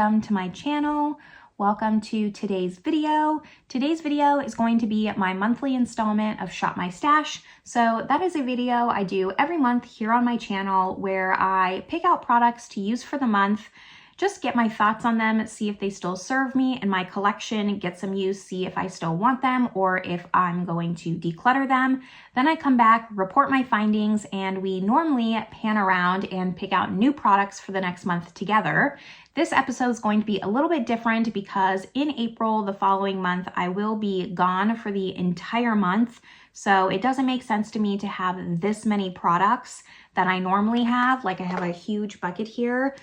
welcome to my channel. Welcome to today's video. Today's video is going to be my monthly installment of Shop My Stash. So that is a video I do every month here on my channel where I pick out products to use for the month, just get my thoughts on them, see if they still serve me in my collection, get some use, see if I still want them or if I'm going to declutter them. Then I come back, report my findings, and we normally pan around and pick out new products for the next month together. This episode is going to be a little bit different because in April, the following month, I will be gone for the entire month. So it doesn't make sense to me to have this many products that I normally have. Like I have a huge bucket here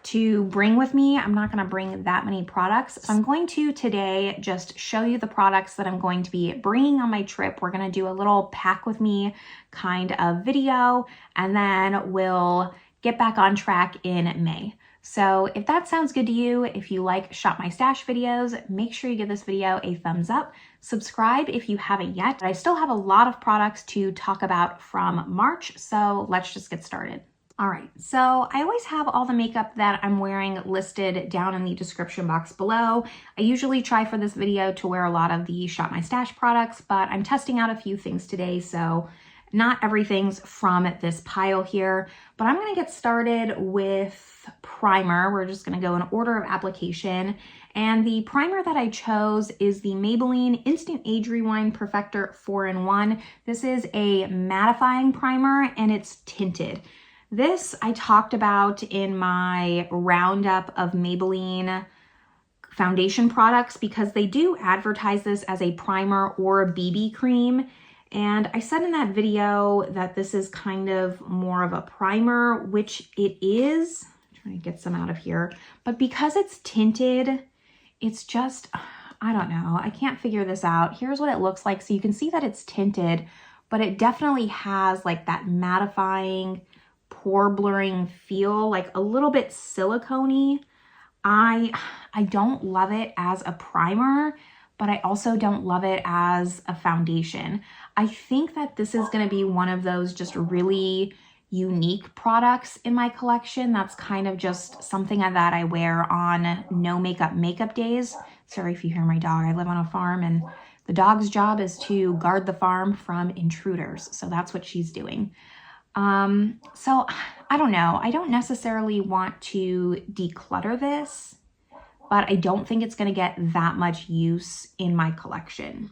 to bring with me. I'm not going to bring that many products. So I'm going to today just show you the products that I'm going to be bringing on my trip. We're going to do a little pack with me kind of video, and then we'll get back on track in May. So if that sounds good to you, if you like Shop My Stash videos, make sure you give this video a thumbs up. Subscribe if you haven't yet. I still have a lot of products to talk about from March, so let's just get started. All right, so I always have all the makeup that I'm wearing listed down in the description box below. I usually try for this video to wear a lot of the Shop My Stash products, but I'm testing out a few things today, so not everything's from this pile here. But I'm gonna get started with primer. We're just gonna go in order of application. And the primer that I chose is the Maybelline Instant Age Rewind Perfector 4-in-1. This is a mattifying primer and it's tinted. This I talked about in my roundup of Maybelline foundation products because they do advertise this as a primer or a BB cream. And I said in that video that this is kind of more of a primer, which it is. I'm trying to get some out of here. But because it's tinted, it's just, I don't know. I can't figure this out. Here's what it looks like. So you can see that it's tinted, but it definitely has like that mattifying, pore blurring feel, like a little bit silicone-y. I don't love it as a primer, but I also don't love it as a foundation. I think that this is going to be one of those just really unique products in my collection. That's kind of just something that I wear on no makeup days. Sorry if you hear my dog. I live on a farm and the dog's job is to guard the farm from intruders. So that's what she's doing. So I don't know. I don't necessarily want to declutter this, but I don't think it's going to get that much use in my collection.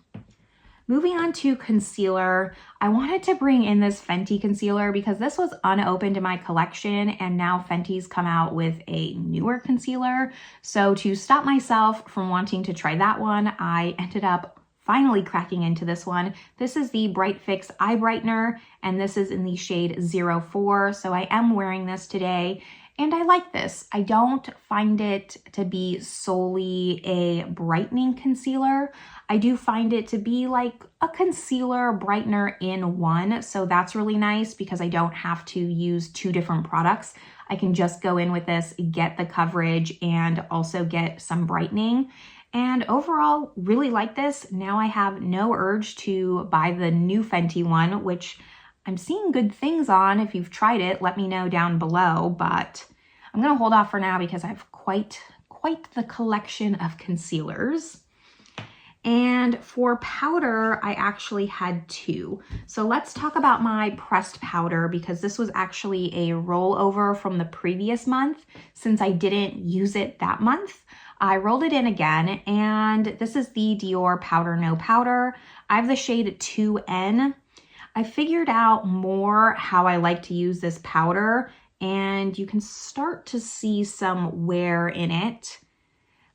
Moving on to concealer, I wanted to bring in this Fenty concealer because this was unopened in my collection and now Fenty's come out with a newer concealer. So to stop myself from wanting to try that one, I ended up finally cracking into this one. This is the Bright Fix Eye Brightener, and this is in the shade 04. So I am wearing this today, and I like this. I don't find it to be solely a brightening concealer. I do find it to be like a concealer brightener in one. So that's really nice because I don't have to use two different products. I can just go in with this, get the coverage, and also get some brightening. And overall, really like this. Now I have no urge to buy the new Fenty one, which I'm seeing good things on. If you've tried it, let me know down below, but I'm gonna hold off for now because I have quite the collection of concealers. And for powder, I actually had two. So let's talk about my pressed powder because this was actually a rollover from the previous month since I didn't use it that month. I rolled it in again, and this is the Dior Powder No Powder. I have the shade 2N. I figured out more how I like to use this powder, and you can start to see some wear in it.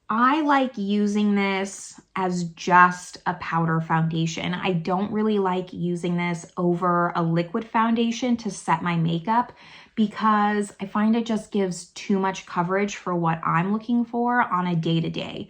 I like using this as just a powder foundation. I don't really like using this over a liquid foundation to set my makeup because I find it just gives too much coverage for what I'm looking for on a day-to-day.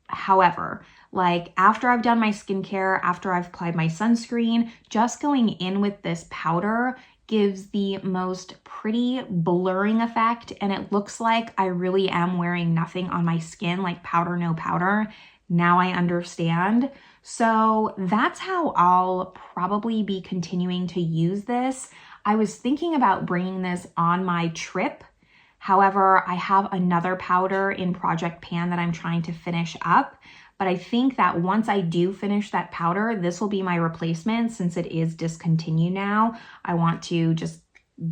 However, like after I've done my skincare, after I've applied my sunscreen, just going in with this powder gives the most pretty blurring effect, and it looks like I really am wearing nothing on my skin, like powder no powder. Now I understand. So that's how I'll probably be continuing to use this. I was thinking about bringing this on my trip. However, I have another powder in Project Pan that I'm trying to finish up. But I think that once I do finish that powder, this will be my replacement since it is discontinued now. I want to just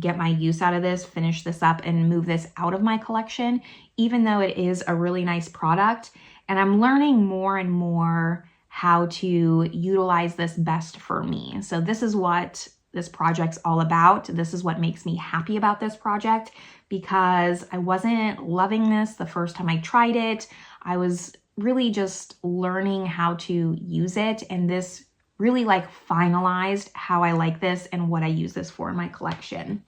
get my use out of this, finish this up, and move this out of my collection, even though it is a really nice product. And I'm learning more and more how to utilize this best for me. So this is what this project's all about. This is what makes me happy about this project, because I wasn't loving this the first time I tried it. I was really just learning how to use it, and this really like finalized how I like this and what I use this for in my collection.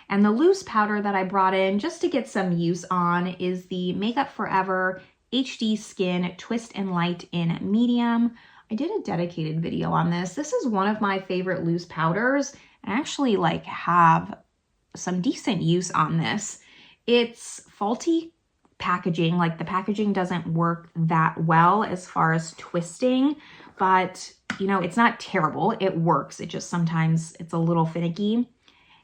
And the loose powder that I brought in just to get some use on is the Makeup Forever HD Skin Twist and Light in medium. I did a dedicated video on this. This is one of my favorite loose powders. I actually like have some decent use on this. It's faulty packaging, like the packaging doesn't work that well as far as twisting, but you know, it's not terrible. It works. It just sometimes it's a little finicky.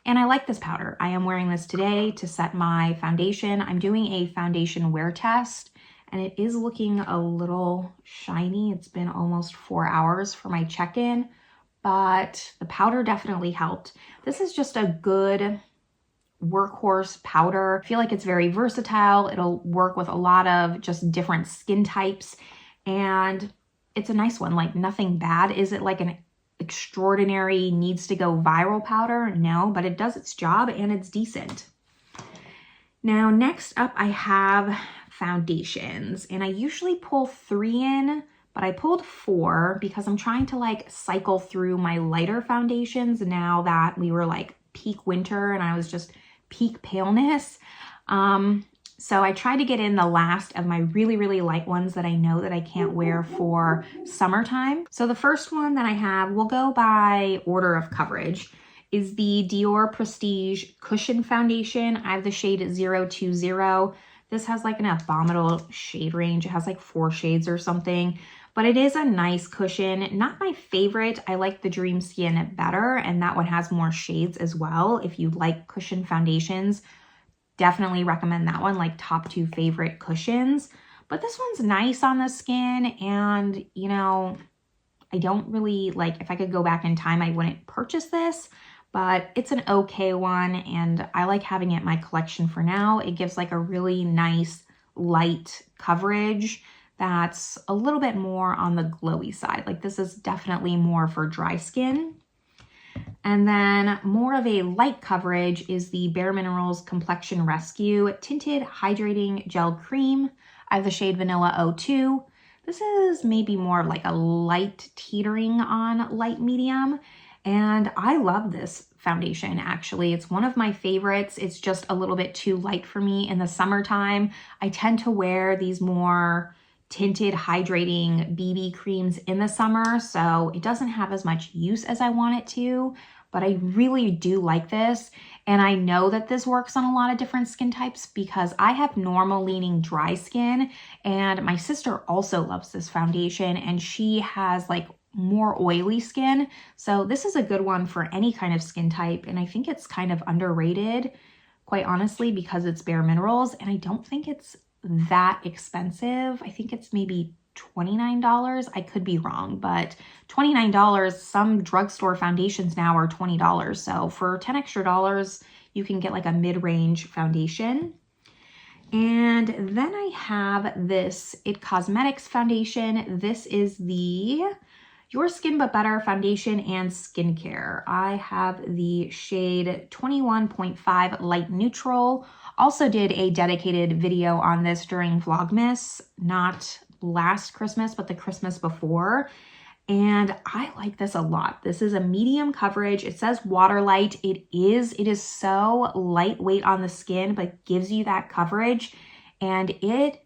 And I like this powder. I am wearing this today to set my foundation. I'm doing a foundation wear test and it is looking a little shiny. It's been almost 4 hours for my check-in, but the powder definitely helped. This is just a good workhorse powder. I feel like it's very versatile. It'll work with a lot of just different skin types, and it's a nice one. Like nothing bad. Is it like an extraordinary needs to go viral powder? No, but it does its job and it's decent. Now next up I have foundations, and I usually pull 3 in, but I pulled 4 because I'm trying to like cycle through my lighter foundations now that we were like peak winter and I was just peak paleness. So I tried to get in the last of my really, really light ones that I know that I can't wear for summertime. So the first one that I have, we'll go by order of coverage, is the Dior Prestige Cushion Foundation. I have the shade 020. This has like an abominable shade range. It has like 4 shades or something, but it is a nice cushion. Not my favorite. I like the Dream Skin better, and that one has more shades as well. If you like cushion foundations, definitely recommend that one, like top 2 favorite cushions. But this one's nice on the skin, and you know, I don't really like, if I could go back in time, I wouldn't purchase this, but it's an okay one and I like having it in my collection for now. It gives like a really nice light coverage that's a little bit more on the glowy side. Like this is definitely more for dry skin. And then more of a light coverage is the Bare Minerals Complexion Rescue Tinted Hydrating Gel Cream. I have the shade Vanilla 02. This is maybe more like a light teetering on light medium. And I love this foundation, actually. It's one of my favorites. It's just a little bit too light for me in the summertime. I tend to wear these more tinted hydrating BB creams in the summer, so it doesn't have as much use as I want it to, but I really do like this. And I know that this works on a lot of different skin types because I have normal leaning dry skin, and my sister also loves this foundation and she has like more oily skin. So this is a good one for any kind of skin type, and I think it's kind of underrated, quite honestly, because it's Bare Minerals, and I don't think it's that expensive. I think it's maybe $29. I could be wrong, but $29, some drugstore foundations now are $20. So for 10 extra dollars, you can get like a mid-range foundation. And then I have this IT Cosmetics foundation. This is the Your Skin But Better Foundation and Skincare. I have the shade 21.5 Light Neutral. Also did a dedicated video on this during Vlogmas, not last Christmas, but the Christmas before. And I like this a lot. This is a medium coverage. It says water light. It is so lightweight on the skin, but gives you that coverage. And it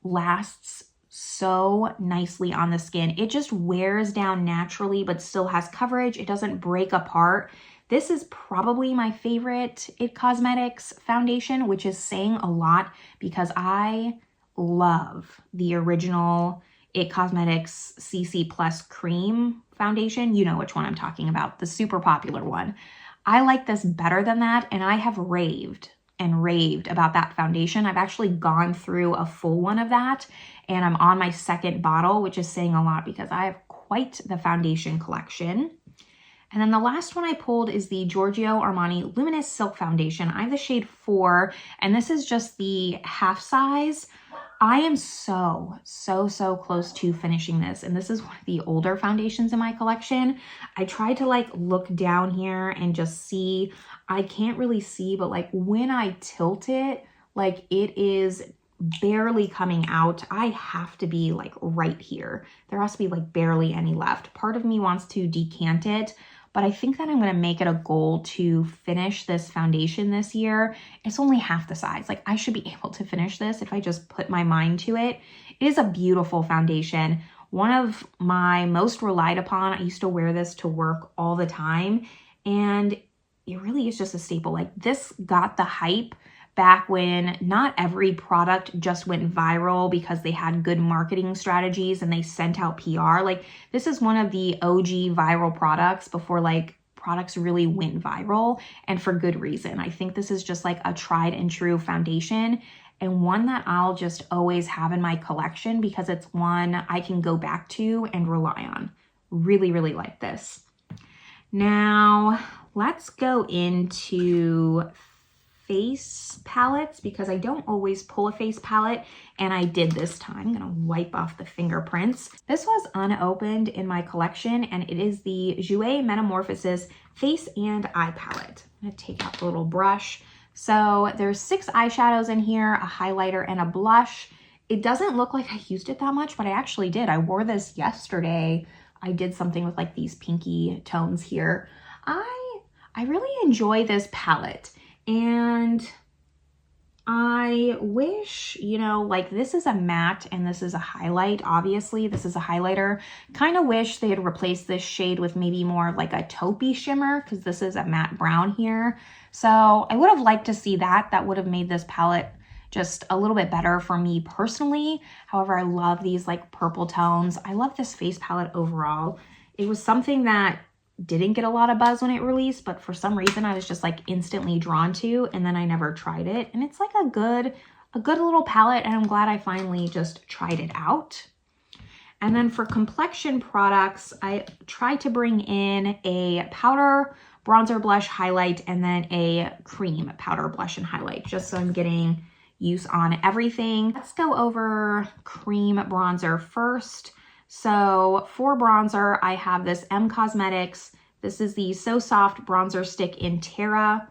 lasts so nicely on the skin. It just wears down naturally, but still has coverage. It doesn't break apart. This is probably my favorite IT Cosmetics foundation, which is saying a lot because I love the original IT Cosmetics CC Plus Cream foundation. You know which one I'm talking about, the super popular one. I like this better than that, and I have raved and raved about that foundation. I've actually gone through a full one of that, and I'm on my second bottle, which is saying a lot because I have quite the foundation collection. And then the last one I pulled is the Giorgio Armani Luminous Silk Foundation. I have the shade 4, and this is just the half size. I am so close to finishing this, and this is one of the older foundations in my collection. I tried to like look down here and just see. I can't really see, but like when I tilt it, like it is barely coming out. I have to be like right here. There has to be like barely any left. Part of me wants to decant it, but I think that I'm going to make it a goal to finish this foundation this year. It's only half the size. Like I should be able to finish this if I just put my mind to it. It is a beautiful foundation. One of my most relied upon. I used to wear this to work all the time, and it really is just a staple. Like this got the hype back when not every product just went viral because they had good marketing strategies and they sent out PR. Like this is one of the OG viral products before like products really went viral, and for good reason. I think this is just like a tried and true foundation, and one that I'll just always have in my collection because it's one I can go back to and rely on. Really like this. Now let's go into face palettes because I don't always pull a face palette, and I did this time. I'm gonna wipe off the fingerprints. This was unopened in my collection, and it is the Jouer Metamorphosis Face and Eye Palette. I'm gonna take out the little brush. So there's 6 eyeshadows in here, a highlighter and a blush. It doesn't look like I used it that much, but I actually did. I wore this yesterday. I did something with like these pinky tones here. I really enjoy this palette. And I wish, you know, like this is a matte and this is a highlight. Obviously, this is a highlighter. Kind of wish they had replaced this shade with maybe more of like a taupey shimmer because this is a matte brown here. So I would have liked to see that. That would have made this palette just a little bit better for me personally. However, I love these like purple tones. I love this face palette overall. It was something that didn't get a lot of buzz when it released, but for some reason I was just like instantly drawn to, and then I never tried it. And it's like a good little palette, and I'm glad I finally just tried it out. And then for complexion products, I tried to bring in a powder, bronzer, blush, highlight, and then a cream powder, blush, and highlight, just so I'm getting use on everything. Let's go over cream bronzer first. So for bronzer, I have this M Cosmetics. This is the So Soft Bronzer Stick in Terra.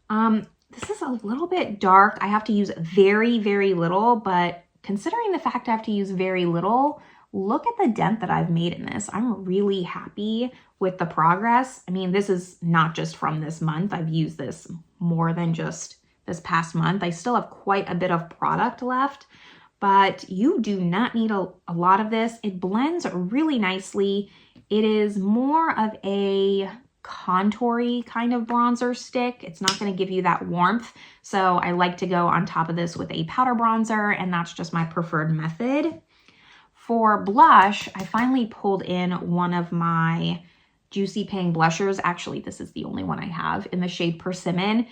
This is a little bit dark. I have to use very little, but considering the fact I have to use very little, look at the dent that I've made in this. I'm really happy with the progress. I mean, this is not just from this month. I've used this more than just this past month. I still have quite a bit of product left, but you do not need a lot of this. It blends really nicely. It is more of a contoury kind of bronzer stick. It's not going to give you that warmth. So I like to go on top of this with a powder bronzer, and that's just my preferred method. For blush, I finally pulled in one of my Juicy Pink blushers. Actually, this is the only one I have in the shade Persimmon.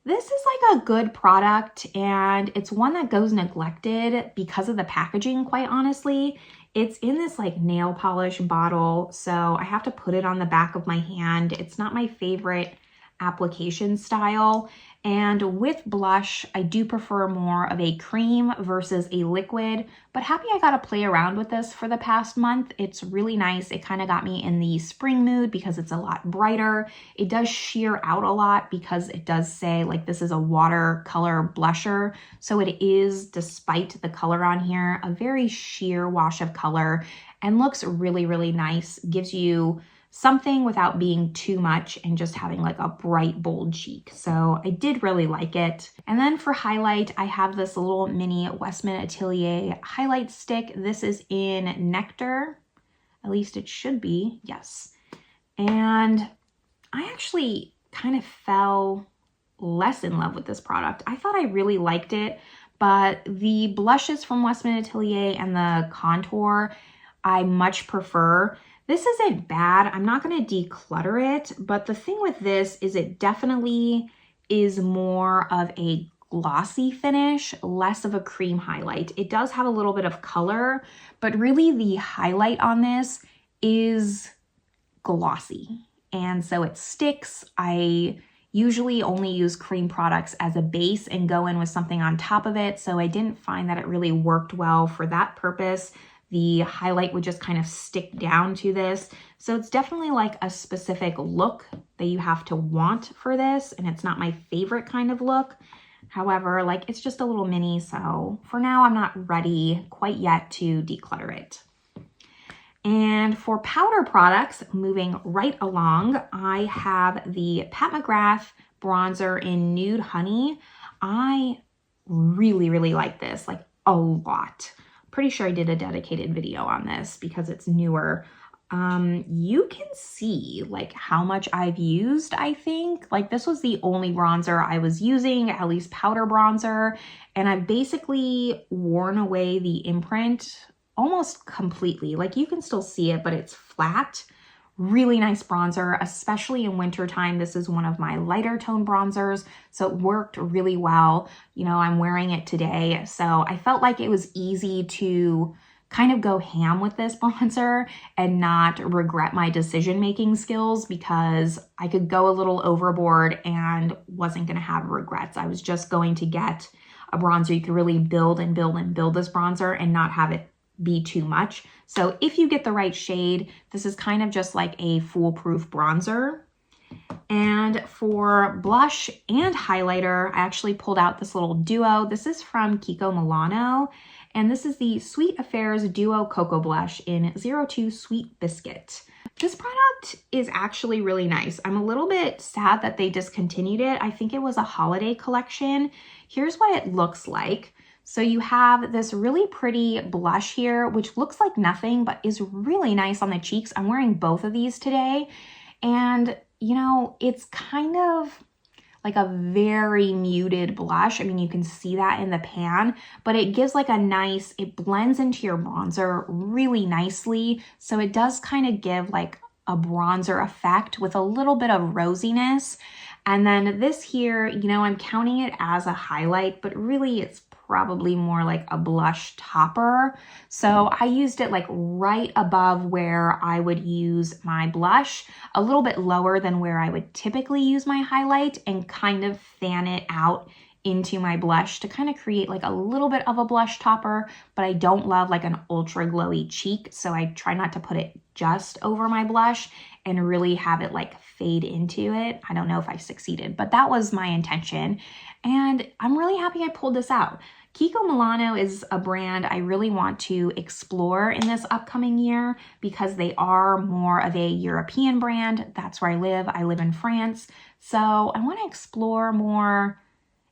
This is like a good product, and it's one that goes neglected because of the packaging, quite honestly. It's in this like nail polish bottle, so I have to put it on the back of my hand. It's not my favorite application style. And with blush, I do prefer more of a cream versus a liquid, but happy I got to play around with this for the past month. It's really nice. It kind of got me in the spring mood because it's a lot brighter. It does sheer out a lot because it does say like this is a watercolor blusher. So it is, despite the color on here, a very sheer wash of color and looks really nice. Gives you something without being too much and just having like a bright, bold cheek. So I did really like it. And then for highlight, I have this little mini Westman Atelier highlight stick. This is in Nectar. At least it should be, yes. And I actually kind of fell less in love with this product. I thought I really liked it, but the blushes from Westman Atelier and the contour, I much prefer. This isn't bad. I'm not going to declutter it, but the thing with this is it definitely is more of a glossy finish, less of a cream highlight. It does have a little bit of color, but really the highlight on this is glossy. And so it sticks. I usually only use cream products as a base and go in with something on top of it. So I didn't find that it really worked well for that purpose. The highlight would just kind of stick down to this. So it's definitely like a specific look that you have to want for this. And it's not my favorite kind of look. However, like it's just a little mini. So for now, I'm not ready quite yet to declutter it. And for powder products, moving right along, I have the Pat McGrath Bronzer in Nude Honey. I really, really like this, like a lot. Pretty sure I did a dedicated video on this because it's newer. You can see like how much I've used, I think. Like this was the only bronzer I was using, at least powder bronzer. And I've basically worn away the imprint almost completely. Like you can still see it, but it's flat. Really nice bronzer, especially in wintertime. This is one of my lighter tone bronzers, so it worked really well. You know, I'm wearing it today, so I felt like it was easy to kind of go ham with this bronzer and not regret my decision-making skills because I could go a little overboard and wasn't gonna have regrets. I was just going to get a bronzer you could really build and build and build this bronzer and not have it be too much. So if you get the right shade, this is kind of just like a foolproof bronzer. And for blush and highlighter, I actually pulled out this little duo. This is from Kiko Milano, and this is the Sweet Affairs Duo Cocoa Blush in 02 Sweet Biscuit. This product is actually really nice. I'm a little bit sad that they discontinued it. I think it was a holiday collection. Here's what it looks like. So you have this really pretty blush here, which looks like nothing, but is really nice on the cheeks. I'm wearing both of these today. And, you know, it's kind of like a very muted blush. I mean, you can see that in the pan, but it gives like a nice, it blends into your bronzer really nicely. So it does kind of give like a bronzer effect with a little bit of rosiness. And then this here, you know, I'm counting it as a highlight, but really it's probably more like a blush topper. So I used it like right above where I would use my blush, a little bit lower than where I would typically use my highlight, and kind of fan it out into my blush to kind of create like a little bit of a blush topper, but I don't love like an ultra glowy cheek. So I try not to put it just over my blush and really have it like fade into it. I don't know if I succeeded, but that was my intention. And I'm really happy I pulled this out. Kiko Milano is a brand I really want to explore in this upcoming year because they are more of a European brand. That's where I live. I live in France. So I want to explore more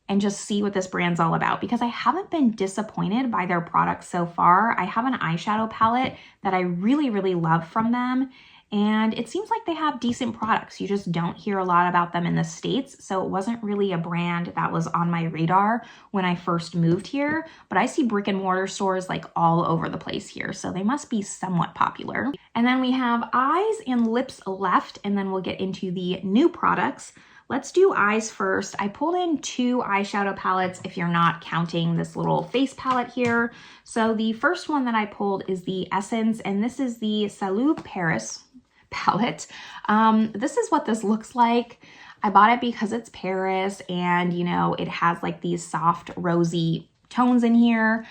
and just see what this brand's all about because I haven't been disappointed by their products so far. I have an eyeshadow palette that I really, really love from them. And it seems like they have decent products. You just don't hear a lot about them in the States. So it wasn't really a brand that was on my radar when I first moved here. But I see brick and mortar stores like all over the place here. So they must be somewhat popular. And then we have eyes and lips left. And then we'll get into the new products. Let's do eyes first. I pulled in 2 eyeshadow palettes if you're not counting this little face palette here. So the first one that I pulled is the Essence, and this is the Salut Paris palette. This is what this looks like. I bought it because it's Paris and, you know, it has like these soft rosy tones in here.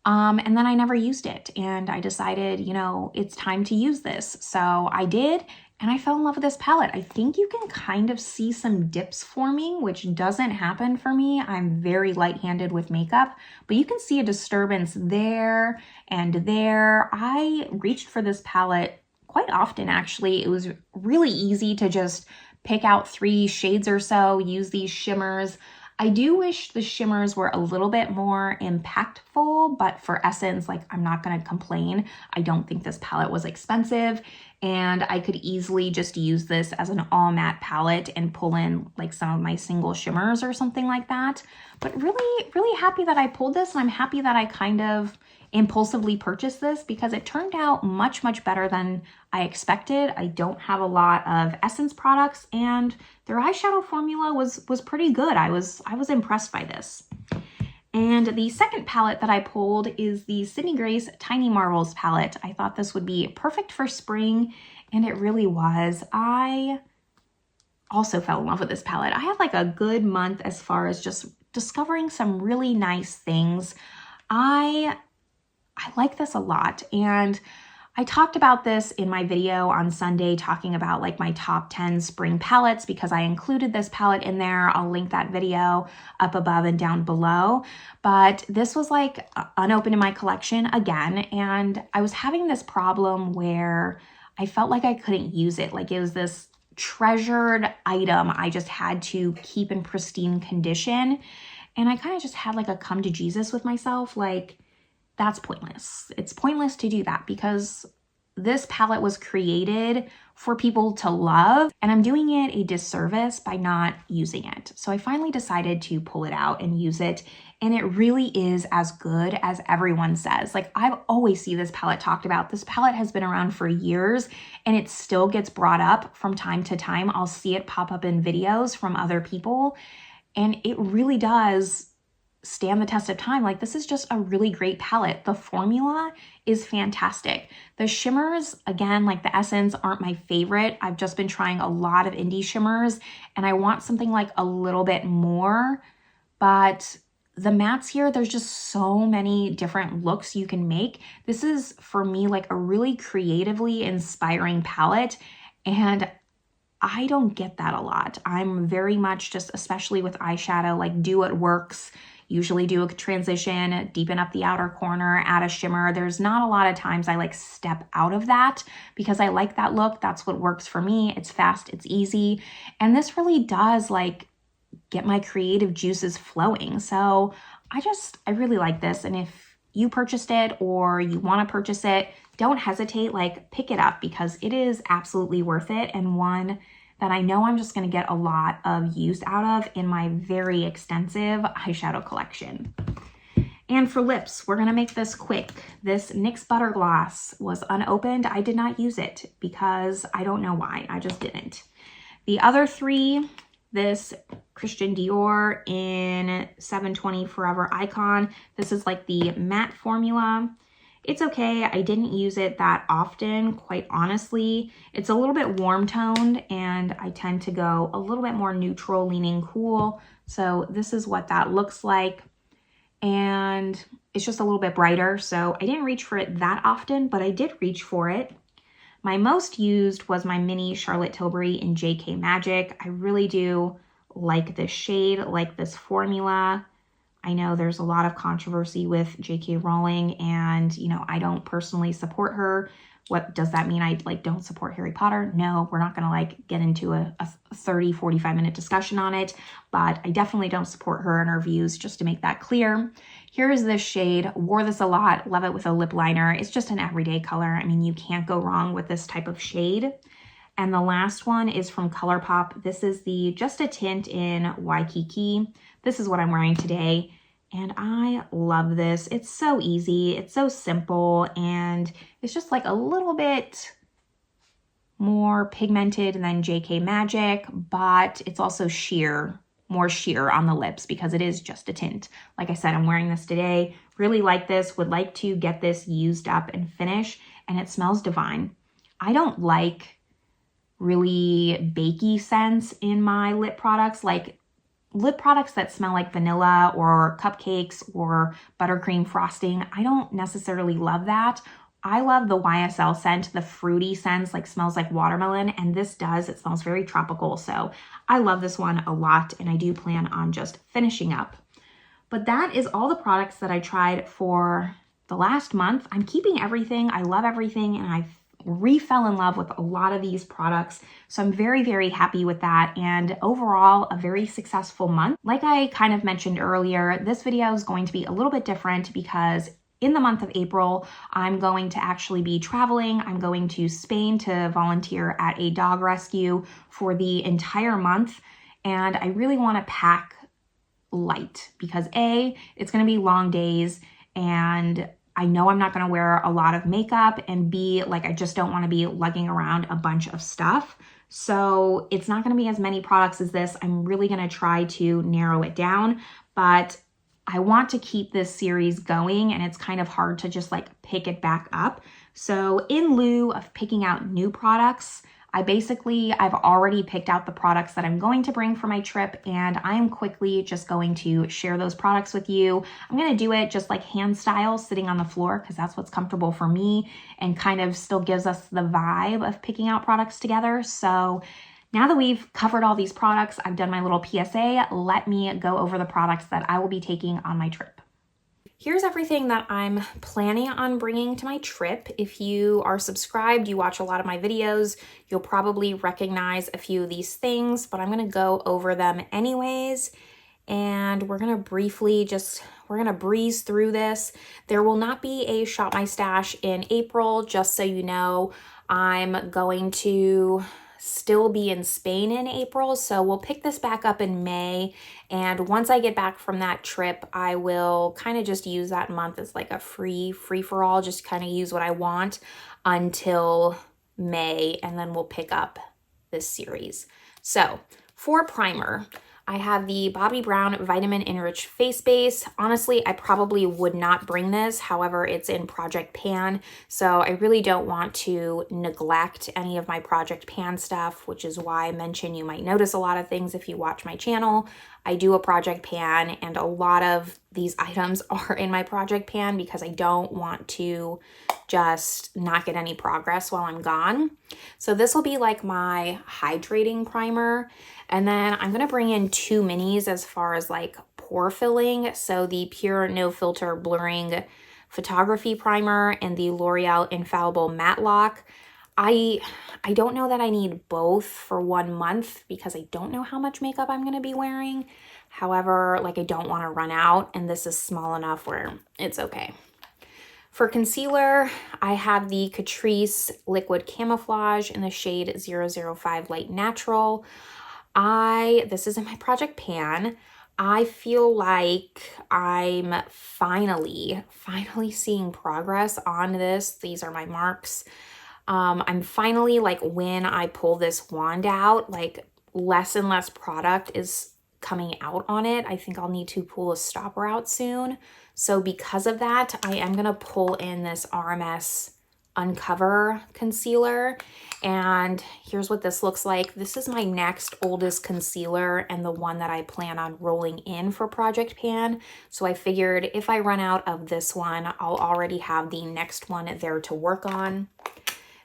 And then I never used it and I decided, you know, it's time to use this. So I did. And I fell in love with this palette. I think you can kind of see some dips forming, which doesn't happen for me. I'm very light-handed with makeup, but you can see a disturbance there and there. I reached for this palette quite often, actually. It was really easy to just pick out 3 shades or so, use these shimmers. I do wish the shimmers were a little bit more impactful, but for Essence, like, I'm not gonna complain. I don't think this palette was expensive, and I could easily just use this as an all matte palette and pull in like some of my single shimmers or something like that. But really, really happy that I pulled this, and I'm happy that I kind of impulsively purchase this because it turned out much, much better than I expected. I don't have a lot of Essence products, and their eyeshadow formula was pretty good. I was impressed by this. And the second palette that I pulled is the Sydney Grace Tiny Marvels palette. I thought this would be perfect for spring, and it really was. I also fell in love with this palette. I had like a good month as far as just discovering some really nice things. I like this a lot, and I talked about this in my video on Sunday talking about like my top 10 spring palettes because I included this palette in there. I'll link that video up above and down below. But this was like unopened in my collection again, and I was having this problem where I felt like I couldn't use it. Like it was this treasured item I just had to keep in pristine condition. And I kind of just had like a come to Jesus with myself, like, that's pointless. It's pointless to do that because this palette was created for people to love, and I'm doing it a disservice by not using it. So I finally decided to pull it out and use it, and it really is as good as everyone says. Like, I've always seen this palette talked about. This palette has been around for years, and it still gets brought up from time to time. I'll see it pop up in videos from other people, and it really does stand the test of time. Like, this is just a really great palette. The formula is fantastic. The shimmers, again, like the Essence, aren't my favorite. I've just been trying a lot of indie shimmers, and I want something like a little bit more, but the mattes here, there's just so many different looks you can make. This is, for me, like a really creatively inspiring palette, and I don't get that a lot. I'm very much just, especially with eyeshadow, like do what works. Usually do a transition, deepen up the outer corner, add a shimmer. There's not a lot of times I like step out of that because I like that look. That's what works for me. It's fast, it's easy. And this really does like get my creative juices flowing. So I really like this. And if you purchased it or you want to purchase it, don't hesitate, like pick it up because it is absolutely worth it, and one that I know I'm just going to get a lot of use out of in my very extensive eyeshadow collection. And for lips, we're going to make this quick. This NYX Butter Gloss was unopened. I did not use it because I don't know why. I just didn't. The other three, this Christian Dior in 720 Forever Icon. This is like the matte formula. It's okay. I didn't use it that often, quite honestly. It's a little bit warm toned, and I tend to go a little bit more neutral leaning cool. So this is what that looks like. And it's just a little bit brighter. So I didn't reach for it that often, but I did reach for it. My most used was my mini Charlotte Tilbury in JK Magic. I really do like this shade, like this formula. I know there's a lot of controversy with J.K. Rowling, and, you know, I don't personally support her. What does that mean? I like don't support Harry Potter? No, we're not going to like get into a 30, 45-minute discussion on it, but I definitely don't support her and her views, just to make that clear. Here is this shade. Wore this a lot. Love it with a lip liner. It's just an everyday color. I mean, you can't go wrong with this type of shade. And the last one is from ColourPop. This is the Just a Tint in Waikiki. This is what I'm wearing today, and I love this. It's so easy, it's so simple, and it's just like a little bit more pigmented than JK Magic, but it's also sheer, more sheer on the lips because it is just a tint. Like I said, I'm wearing this today. Really like this, would like to get this used up and finish, and it smells divine. I don't like really bakey scents in my lip products, like lip products that smell like vanilla or cupcakes or buttercream frosting. I don't necessarily love that. I love the YSL scent, the fruity scents, like smells like watermelon, and this does. It smells very tropical, so I love this one a lot, and I do plan on just finishing up. But that is all the products that I tried for the last month. I'm keeping everything. I love everything, and I re-fell in love with a lot of these products. So I'm very, very happy with that. And overall, a very successful month. Like I kind of mentioned earlier, this video is going to be a little bit different because in the month of April, I'm going to actually be traveling. I'm going to Spain to volunteer at a dog rescue for the entire month. And I really want to pack light because A, it's going to be long days, and I know I'm not going to wear a lot of makeup, and B, like I just don't want to be lugging around a bunch of stuff. So it's not going to be as many products as this. I'm really going to try to narrow it down, but I want to keep this series going, and it's kind of hard to just like pick it back up. So in lieu of picking out new products, I've already picked out the products that I'm going to bring for my trip, and I am quickly just going to share those products with you. I'm going to do it just like hand style, sitting on the floor, because that's what's comfortable for me and kind of still gives us the vibe of picking out products together. So now that we've covered all these products, I've done my little PSA, let me go over the products that I will be taking on my trip. Here's everything that I'm planning on bringing to my trip. If you are subscribed, you watch a lot of my videos, you'll probably recognize a few of these things, but I'm gonna go over them anyways. And we're gonna breeze through this. There will not be a Shop My Stash in April, just so you know. I'm going to still be in Spain in April, so we'll pick this back up in May. And once I get back from that trip, I will kind of just use that month as like a free-for-all, just kind of use what I want until May, and then we'll pick up this series. So for primer, I have the Bobbi Brown Vitamin Enriched Face Base. Honestly, I probably would not bring this. However, it's in Project Pan, so I really don't want to neglect any of my Project Pan stuff, which is why I mentioned you might notice a lot of things if you watch my channel. I do a Project Pan, and a lot of these items are in my Project Pan because I don't want to just not get any progress while I'm gone. So this will be like my hydrating primer. And then I'm going to bring in two minis as far as like pore filling. So the Pure No Filter Blurring Photography Primer and the L'Oreal Infallible Matte Lock. I don't know that I need both for 1 month because I don't know how much makeup I'm going to be wearing. However, like I don't want to run out, and this is small enough where it's okay. For concealer, I have the Catrice Liquid Camouflage in the shade 005 Light Natural. This is in my Project Pan. I feel like I'm finally seeing progress on this. These are my marks. I'm finally, like, when I pull this wand out, like less and less product is coming out on it. I think I'll need to pull a stopper out soon. So because of that, I am gonna pull in this RMS Uncover concealer, and here's what this looks like. This is my next oldest concealer and the one that I plan on rolling in for Project Pan. So I figured if I run out of this one, I'll already have the next one there to work on.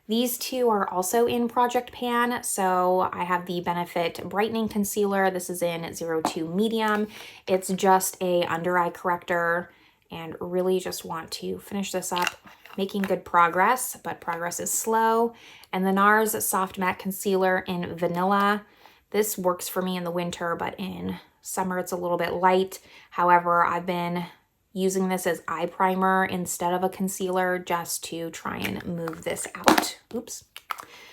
These two are also in Project Pan. So I have the Benefit Brightening Concealer. This is in 02 Medium. It's just a under eye corrector, and really just want to finish this up. Making good progress, but progress is slow. And the NARS Soft Matte Concealer in Vanilla. This works for me in the winter, but in summer it's a little bit light. However, I've been using this as eye primer instead of a concealer just to try and move this out. Oops.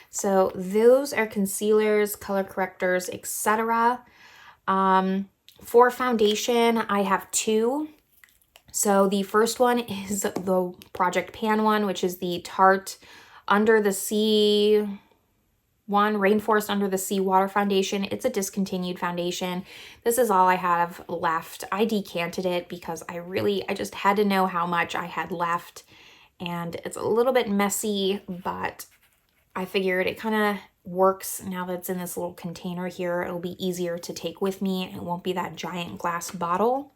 So those are concealers, color correctors, etc. For foundation, I have two. So the first one is the Project Pan one, which is the Tarte Under the Sea one, Rainforest Under the Sea Water Foundation. It's a discontinued foundation. This is all I have left. I decanted it because I just had to know how much I had left, and it's a little bit messy, but I figured it kind of works now that it's in this little container here. It'll be easier to take with me, and it won't be that giant glass bottle.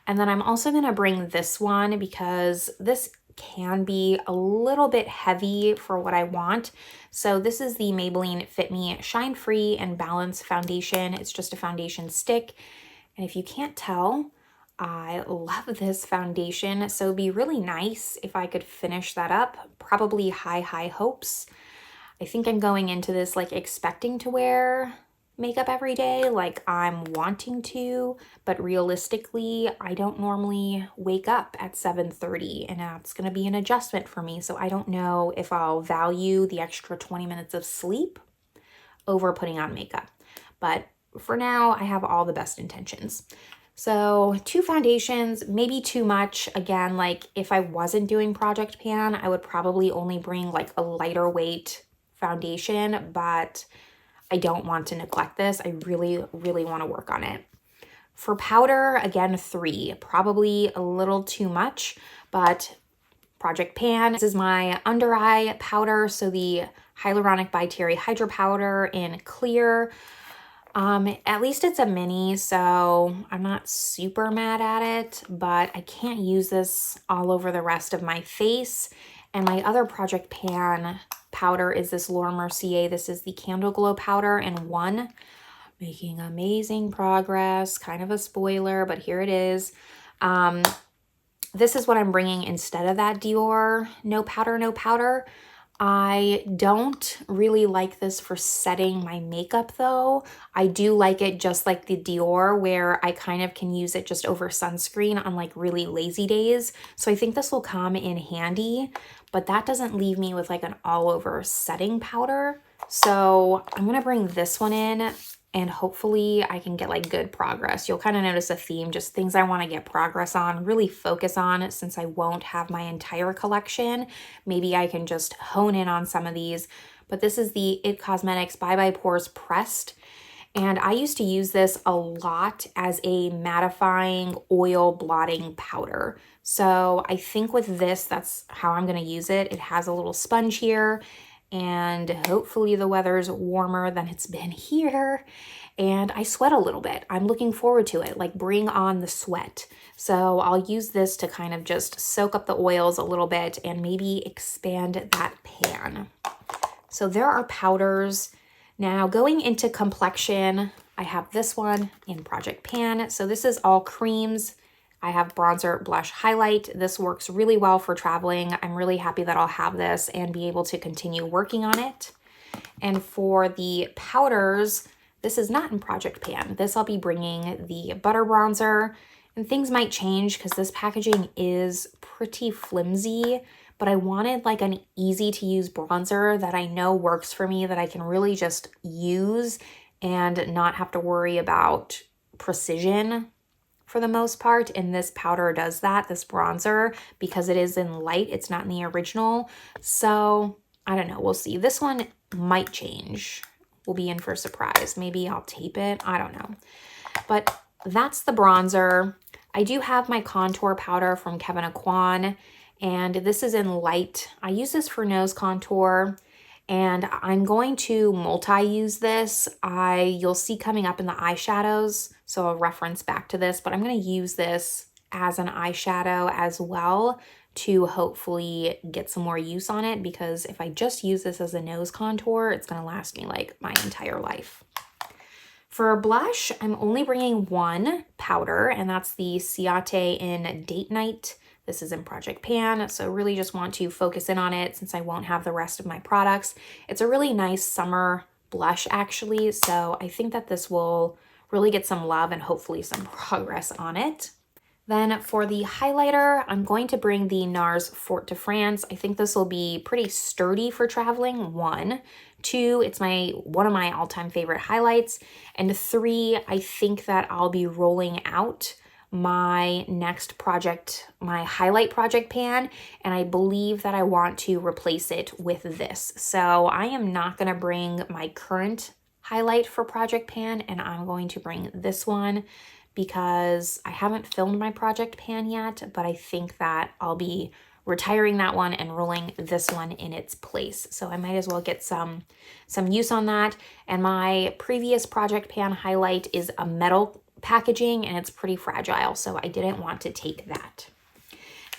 And then I'm also going to bring this one because this can be a little bit heavy for what I want. So this is the Maybelline Fit Me Shine Free and Balance Foundation. It's just a foundation stick. And if you can't tell, I love this foundation. So it'd be really nice if I could finish that up. Probably high hopes. I think I'm going into this like expecting to wear makeup every day, like I'm wanting to, but realistically, I don't normally wake up at 7:30, and that's going to be an adjustment for me. So I don't know if I'll value the extra 20 minutes of sleep over putting on makeup. But for now, I have all the best intentions. So 2 foundations, maybe too much. Again, like if I wasn't doing Project Pan, I would probably only bring like a lighter weight foundation, but I don't want to neglect this. I really, really want to work on it. For powder, again, 3, probably a little too much, but Project Pan. This is my under eye powder, so the Hyaluronic by Terry Hydra Powder in clear. At least it's a mini, so I'm not super mad at it, but I can't use this all over the rest of my face. And my other Project Pan powder is this Laura Mercier. This is the Candle Glow powder in 1. Making amazing progress, kind of a spoiler, but here it is. This is what I'm bringing instead of that Dior No Powder, No Powder. I don't really like this for setting my makeup though. I do like it just like the Dior where I kind of can use it just over sunscreen on like really lazy days. So I think this will come in handy, but that doesn't leave me with like an all over setting powder. So I'm gonna bring this one in and hopefully I can get like good progress. You'll kind of notice a theme, just things I want to get progress on, really focus on since I won't have my entire collection. Maybe I can just hone in on some of these. But this is the IT Cosmetics Bye Bye Pores Pressed. And I used to use this a lot as a mattifying oil blotting powder. So I think with this, that's how I'm going to use it. It has a little sponge here. And hopefully the weather's warmer than it's been here. And I sweat a little bit. I'm looking forward to it, like bring on the sweat. So I'll use this to kind of just soak up the oils a little bit and maybe expand that pan. So there are powders. Now going into complexion, I have this one in Project Pan. So this is all creams. I have bronzer, blush, highlight. This works really well for traveling. I'm really happy that I'll have this and be able to continue working on it. And for the powders, this is not in Project Pan. This I'll be bringing the butter bronzer, and things might change because this packaging is pretty flimsy, but I wanted like an easy to use bronzer that I know works for me, that I can really just use and not have to worry about precision for the most part. And this powder does that, this bronzer, because it is in light, it's not in the original. So I don't know, we'll see. This one might change. We'll be in for a surprise. Maybe I'll tape it, I don't know. But that's the bronzer. I do have my contour powder from Kevyn Aucoin, and this is in light. I use this for nose contour, and I'm going to multi-use this. You'll see coming up in the eyeshadows, so I'll reference back to this, but I'm going to use this as an eyeshadow as well to hopefully get some more use on it, because if I just use this as a nose contour, it's going to last me like my entire life. For blush, I'm only bringing 1 powder, and that's the Ciate in Date Night. This is in Project Pan, so really just want to focus in on it since I won't have the rest of my products. It's a really nice summer blush actually, so I think that this will really get some love and hopefully some progress on it. Then for the highlighter, I'm going to bring the NARS Fort de France. I think this will be pretty sturdy for traveling, 1. 2, it's one of my all-time favorite highlights. And 3, I think that I'll be rolling out my next project, my highlight Project Pan, and I believe that I want to replace it with this. So I am not going to bring my current highlight for Project Pan, and I'm going to bring this one because I haven't filmed my Project Pan yet, but I think that I'll be retiring that one and rolling this one in its place. So I might as well get some use on that. And my previous Project Pan highlight is a metal packaging and it's pretty fragile, so I didn't want to take that.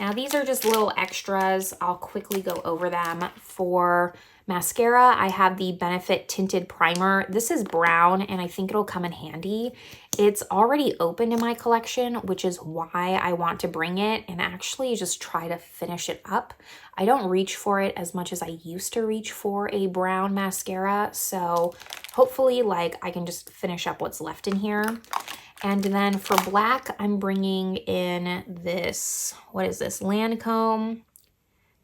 Now these are just little extras. I'll quickly go over them. For mascara, I have the Benefit Tinted Primer. This is brown and I think it'll come in handy. It's already opened in my collection, which is why I want to bring it and actually just try to finish it up. I don't reach for it as much as I used to reach for a brown mascara, so hopefully like I can just finish up what's left in here. And then for black, I'm bringing in this, what is this, Lancome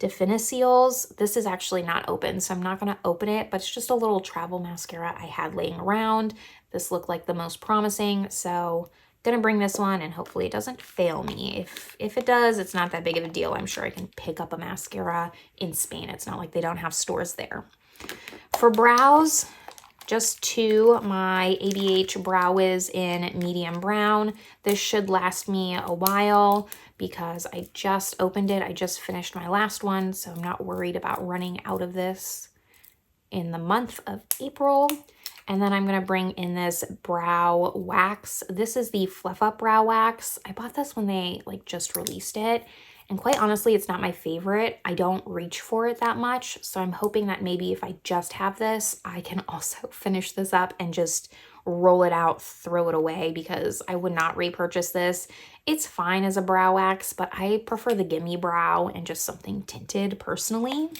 Definicils. This is actually not open, so I'm not going to open it, but it's just a little travel mascara I had laying around. This looked like the most promising, so gonna bring this one and hopefully it doesn't fail me. If it does, it's not that big of a deal. I'm sure I can pick up a mascara in Spain. It's not like they don't have stores there. For brows, just two, my ABH Brow Wiz in medium brown. This should last me a while because I just opened it. I just finished my last one, so I'm not worried about running out of this in the month of April. And then I'm gonna bring in this brow wax. This is the Fluff Up Brow Wax. I bought this when they like just released it. And quite honestly, it's not my favorite. I don't reach for it that much. So I'm hoping that maybe if I just have this, I can also finish this up and just roll it out, throw it away, because I would not repurchase this. It's fine as a brow wax, but I prefer the Gimme Brow and just something tinted personally.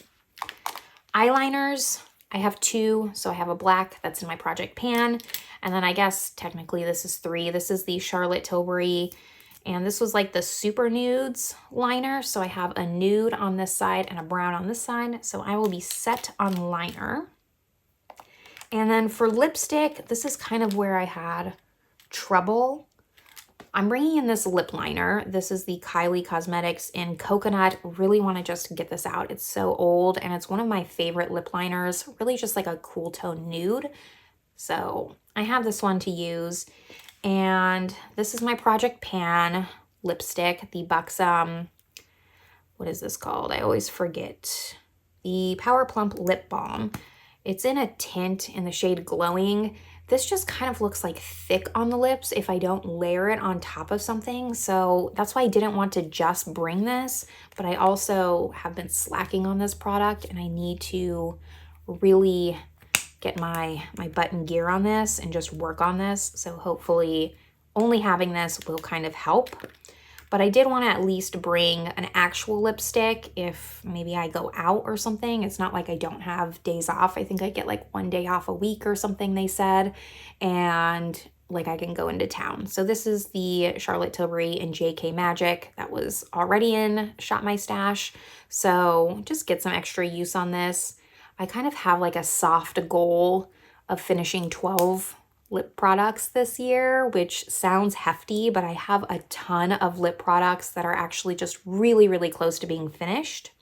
Eyeliners, I have two. So I have a black that's in my project pan. And then I guess technically this is three. This is the Charlotte Tilbury, and this was like the Super Nudes liner. So I have a nude on this side and a brown on this side. So I will be set on liner. And then for lipstick, this is kind of where I had trouble. I'm bringing in this lip liner. This is the Kylie Cosmetics in Coconut. Really want to just get this out. It's so old and it's one of my favorite lip liners. Really just like a cool tone nude. So I have this one to use. And this is my Project Pan lipstick, the Buxom, what is this called? I always forget. The Power Plump Lip Balm. It's in a tint in the shade Glowing. This just kind of looks like thick on the lips if I don't layer it on top of something. So that's why I didn't want to just bring this, but I also have been slacking on this product and I need to really get my butt in gear on this and just work on this. So hopefully only having this will kind of help. But I did want to at least bring an actual lipstick if maybe I go out or something. It's not like I don't have days off. I think I get like one day off a week or something, they said. And like I can go into town. So this is the Charlotte Tilbury in JK Magic that was already in Shop My Stash. So just get some extra use on this. I kind of have like a soft goal of finishing 12 lip products this year, which sounds hefty, but I have a ton of lip products that are actually just really, really close to being finished.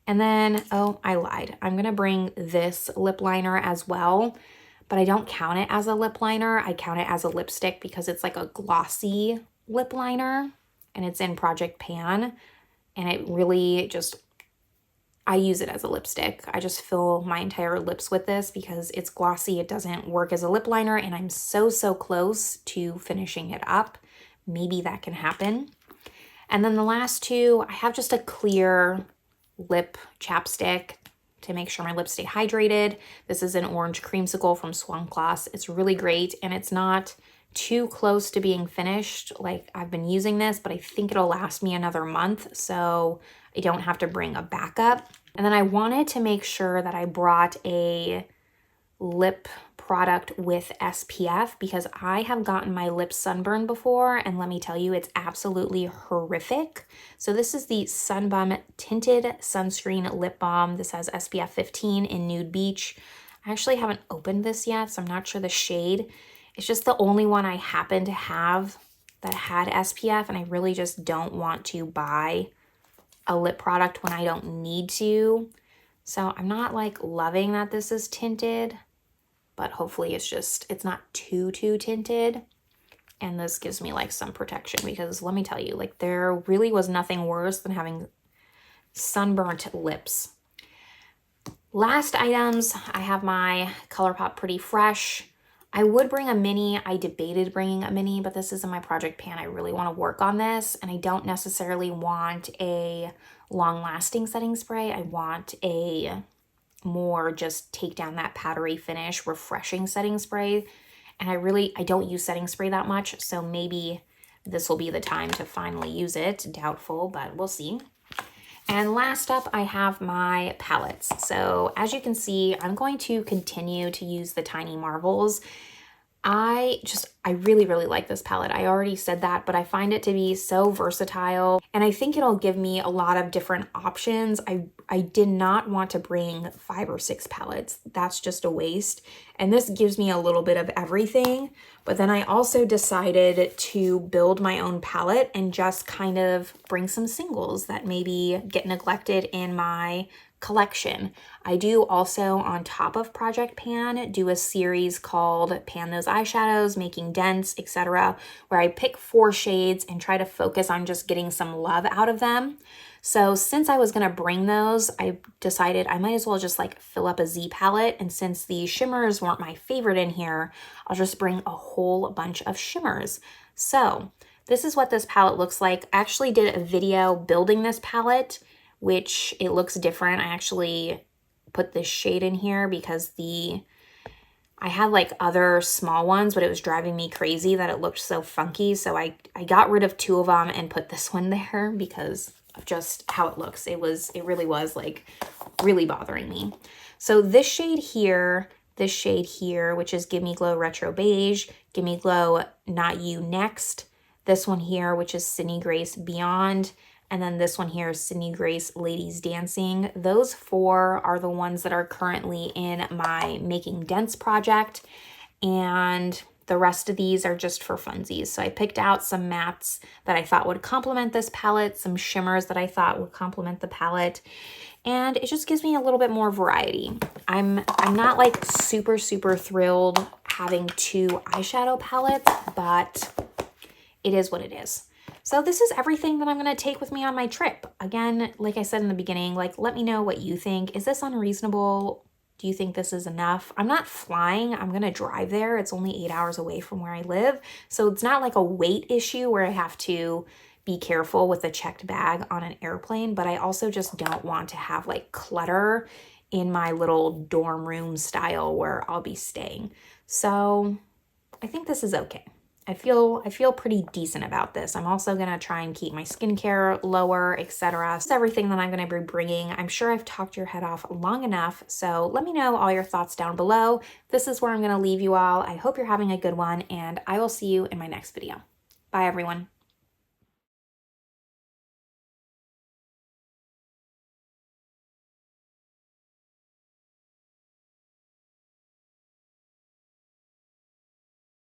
And then, oh, I lied. I'm gonna bring this lip liner as well, but I don't count it as a lip liner. I count it as a lipstick because it's like a glossy lip liner and it's in Project Pan. And it really just, I use it as a lipstick. I just fill my entire lips with this because it's glossy. It doesn't work as a lip liner and I'm so close to finishing it up. Maybe that can happen. And then the last two, I have just a clear lip chapstick to make sure my lips stay hydrated. This is an orange creamsicle from Swan Gloss. It's really great and it's not too close to being finished. Like I've been using this, but I think it'll last me another month. So I don't have to bring a backup. And then I wanted to make sure that I brought a lip product with SPF because I have gotten my lips sunburned before and let me tell you, it's absolutely horrific. So this is the Sunbum Tinted Sunscreen Lip Balm. This has SPF 15 in Nude Beach. I actually haven't opened this yet, so I'm not sure the shade. It's just the only one I happen to have that had SPF and I really just don't want to buy a lip product when I don't need to. So I'm not like loving that this is tinted, but hopefully it's not too tinted. And this gives me like some protection because let me tell you, like there really was nothing worse than having sunburnt lips. Last items, I have my ColourPop Pretty Fresh. I would bring a mini. I debated bringing a mini, but this is in my Project Pan. I really want to work on this and I don't necessarily want a long-lasting setting spray. I want a more just take down that powdery finish, refreshing setting spray. And I don't use setting spray that much, so maybe this will be the time to finally use it. Doubtful, but we'll see. And last up, I have my palettes. So as you can see, I'm going to continue to use the Tiny Marvels. I really, really like this palette. I already said that, but I find it to be so versatile, and I think it'll give me a lot of different options. I did not want to bring 5 or 6 palettes. That's just a waste. And this gives me a little bit of everything. But then I also decided to build my own palette and just kind of bring some singles that maybe get neglected in my collection. I do also, on top of Project Pan, do a series called Pan Those Eyeshadows, Making Dents, etc., where I pick 4 shades and try to focus on just getting some love out of them. So since I was going to bring those, I decided I might as well just like fill up a Z palette. And since the shimmers weren't my favorite in here, I'll just bring a whole bunch of shimmers. So this is what this palette looks like. I actually did a video building this palette, which it looks different. I actually put this shade in here because I had like other small ones, but it was driving me crazy that it looked so funky. So I got rid of 2 of them and put this one there because of just how it looks. It really was like really bothering me. So this shade here, which is Give Me Glow Retro Beige, Give Me Glow Not You Next, this one here, which is Sydney Grace Beyond, and then this one here is Sydney Grace Ladies Dancing. Those 4 are the ones that are currently in my Making Dents project, and the rest of these are just for funsies. So I picked out some mattes that I thought would complement this palette, some shimmers that I thought would complement the palette, and it just gives me a little bit more variety. I'm not like super thrilled having 2 eyeshadow palettes, but it is what it is. So this is everything that I'm going to take with me on my trip. Again, like I said in the beginning, like let me know what you think. Is this unreasonable? Do you think this is enough? I'm not flying. I'm going to drive there. It's only 8 hours away from where I live. So it's not like a weight issue where I have to be careful with a checked bag on an airplane, but I also just don't want to have like clutter in my little dorm room style where I'll be staying. So I think this is okay. I feel pretty decent about this. I'm also going to try and keep my skincare lower, etc. That's everything that I'm going to be bringing. I'm sure I've talked your head off long enough, so let me know all your thoughts down below. This is where I'm going to leave you all. I hope you're having a good one, and I will see you in my next video. Bye, everyone.